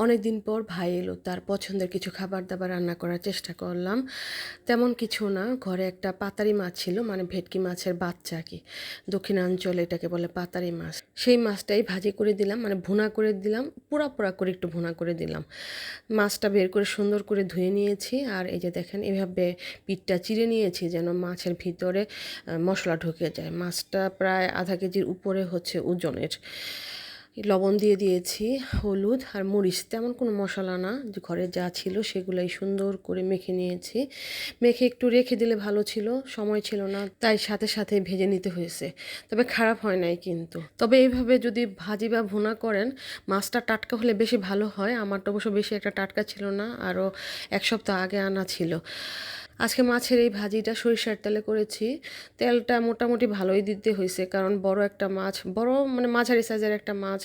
অনেক দিন পর ভাই এলো, তার পছন্দের কিছু খাবার দাবার রান্না করার চেষ্টা করলাম। তেমন কিছু না, ঘরে একটা পাতারি মাছ ছিল, মানে ভেটকি মাছের বাচ্চা কি, দক্ষিণাঞ্চলে এটাকে বলে পাতারি মাছ। সেই মাছটাই ভাজি করে দিলাম, মানে ভুনা করে দিলাম, পোড়া পোড়া করে একটু ভুনা করে দিলাম। মাছটা বের করে সুন্দর করে ধুয়ে নিয়েছি, আর এই যে দেখেন এভাবে পিঠটা চিড়ে নিয়েছি যেন মাছের ভিতরে মশলা ঢুকে যায়। মাছটা প্রায় আধা কেজির উপরে হচ্ছে ওজনের। লবণ দিয়ে দিয়েছি, হলুদ আর মরিচ, তেমন কোনো মশলা না, যে ঘরে যা ছিল সেগুলাই সুন্দর করে মেখে নিয়েছি। মেখে একটু রেখে দিলে ভালো ছিল, সময় ছিল না, তাই সাথে সাথে ভেজে নিতে হয়েছে। তবে খারাপ হয় নাই কিন্তু। তবে এইভাবে যদি ভাজি বা ভুনা করেন, মাছটা টাটকা হলে বেশি ভালো হয়। আমারটা অবশ্য বেশি একটা টাটকা ছিল না, আরও 1 সপ্তাহ আগে আনা ছিল। আজকে মাছের এই ভাজিটা সরিষার তেলে করেছি। তেলটা মোটামুটি ভালোই দিতে হয়েছে, কারণ বড় একটা মাছ, বড় মানে মাঝারি সাইজের একটা মাছ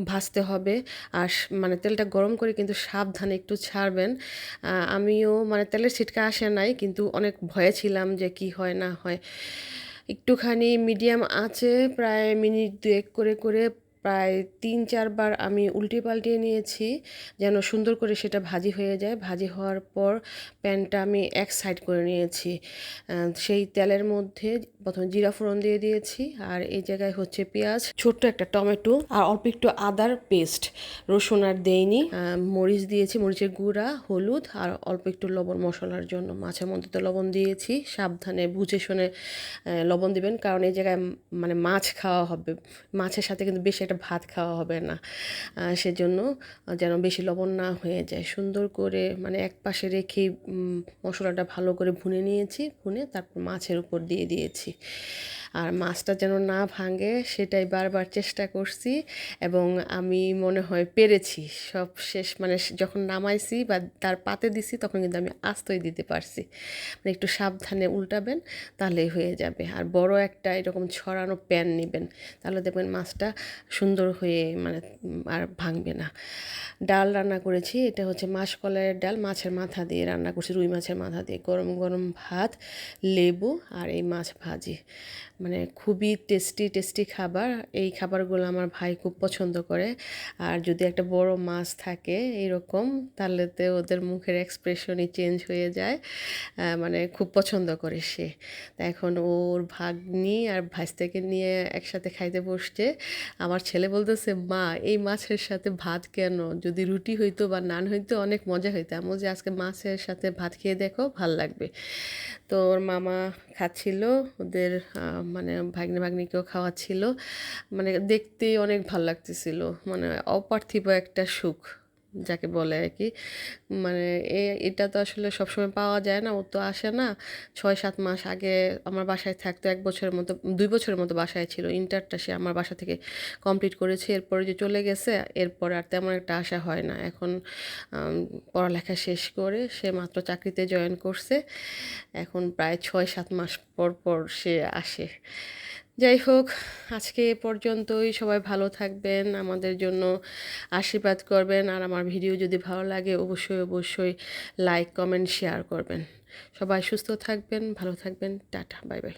ভাজতে হবে। আর মানে তেলটা গরম করে কিন্তু সাবধানে একটু ছাড়বেন। আমিও মানে তেলের ছিটকা আসে নাই, কিন্তু অনেক ভয়ে ছিলাম যে কি হয় না হয়। একটুখানি মিডিয়াম আঁচে প্রায় মিনিট 2 করে করে প্রায় 3-4 বার আমি উল্টে পাল্টিয়ে নিয়েছি, যেন সুন্দর করে সেটা ভাজি হয়ে যায়। ভাজি হওয়ার পর প্যানটা আমি এক সাইড করে নিয়েছি। সেই তেলের মধ্যে প্রথমে জিরা ফোড়ন দিয়ে দিয়েছি, আর এই জায়গায় হচ্ছে পেঁয়াজ, ছোট্ট একটা টমেটো, আর অল্প একটু আদার পেস্ট, রসুন আর দেইনি। মরিচ দিয়েছি, মরিচের গুঁড়া, হলুদ, আর অল্প একটু লবণ মশলার জন্য। মাছের মধ্যে তো লবণ দিয়েছি, সাবধানে বুঝে শুনে লবণ দিবেন, কারণ এই জায়গায় মানে মাছ খাওয়া হবে, মাছের সাথে কিন্তু বেশি একটা ভাত খাওয়া হবে না। সেজন্য যেন বেশি লবণ না হয়ে যায়। সুন্দর করে মানে এক পাশে রেখে মশলাটা ভালো করে ভুনে নিয়েছি, ভুনে তারপর মাছের উপর দিয়ে দিয়েছি। আর মাছটা যেন না ভাঙে সেটাই বারবার চেষ্টা করছি, এবং আমি মনে হয় পেরেছি। সব শেষ মানে যখন নামাইছি বা তার পাতে দিছি, তখন কিন্তু আমি আস্তই দিতে পারছি। মানে একটু সাবধানে উল্টাবেন, তাহলেই হয়ে যাবে। আর বড় একটা এরকম ছড়ানো প্যান নেবেন, তাহলে দেখবেন মাছটা সুন্দর হয়ে মানে আর ভাঙবে না। ডাল রান্না করেছি, এটা হচ্ছে মাসকলাইয়ের ডাল, মাছের মাথা দিয়ে রান্না করছি, রুই মাছের মাথা দিয়ে। গরম গরম ভাত, লেবু, আর এই মাছ ভাজি, মানে খুবই টেস্টি টেস্টি খাবার। এই খাবারগুলো আমার ভাই খুব পছন্দ করে। আর যদি একটা বড় মাছ থাকে এরকম, তাহলে তো ওদের মুখের এক্সপ্রেশনই চেঞ্জ হয়ে যায়। মানে খুব পছন্দ করে সে। তা এখন ওর ভাগ্নি আর ভাইস্তাকে নিয়ে একসাথে খাইতে বসছে। আমার ছেলে বলতেছে, মা এই মাছের সাথে ভাত কেন, যদি রুটি হইতো বা নান হইতো অনেক মজা হইতো। আমি যে আজকে মাছের সাথে ভাত খেয়ে দেখো, ভাল লাগবে। তো ওর মামা খাচ্ছিল, ওদের মানে ভাগ্নে ভাগ্নিকেও খাওয়াচ্ছিল। মানে দেখতেই অনেক ভাল লাগতেছিল, মানে অপার্থিব একটা সুখ যাকে বলে আর কি। মানে এটা তো আসলে সবসময় পাওয়া যায় না, ও তো আসে না। 6-7 মাস আগে আমার বাসায় থাকতো, 1 বছরের মতো 2 বছরের মতো বাসায় ছিল। ইন্টারটা সে আমার বাসা থেকে কমপ্লিট করেছে, এরপরে যে চলে গেছে, এরপর আর তেমন একটা আশা হয় না। এখন পড়ালেখা শেষ করে সে মাত্র চাকরিতে জয়েন করছে। এখন প্রায় 6-7 মাস পর পর সে আসে। যাই হোক, আজকে এ পর্যন্তই। সবাই ভালো থাকবেন, আমাদের জন্য আশীর্বাদ করবেন। আর আমার ভিডিও যদি ভালো লাগে, অবশ্যই অবশ্যই লাইক কমেন্ট শেয়ার করবেন। সবাই সুস্থ থাকবেন, ভালো থাকবেন। Tata, bye bye.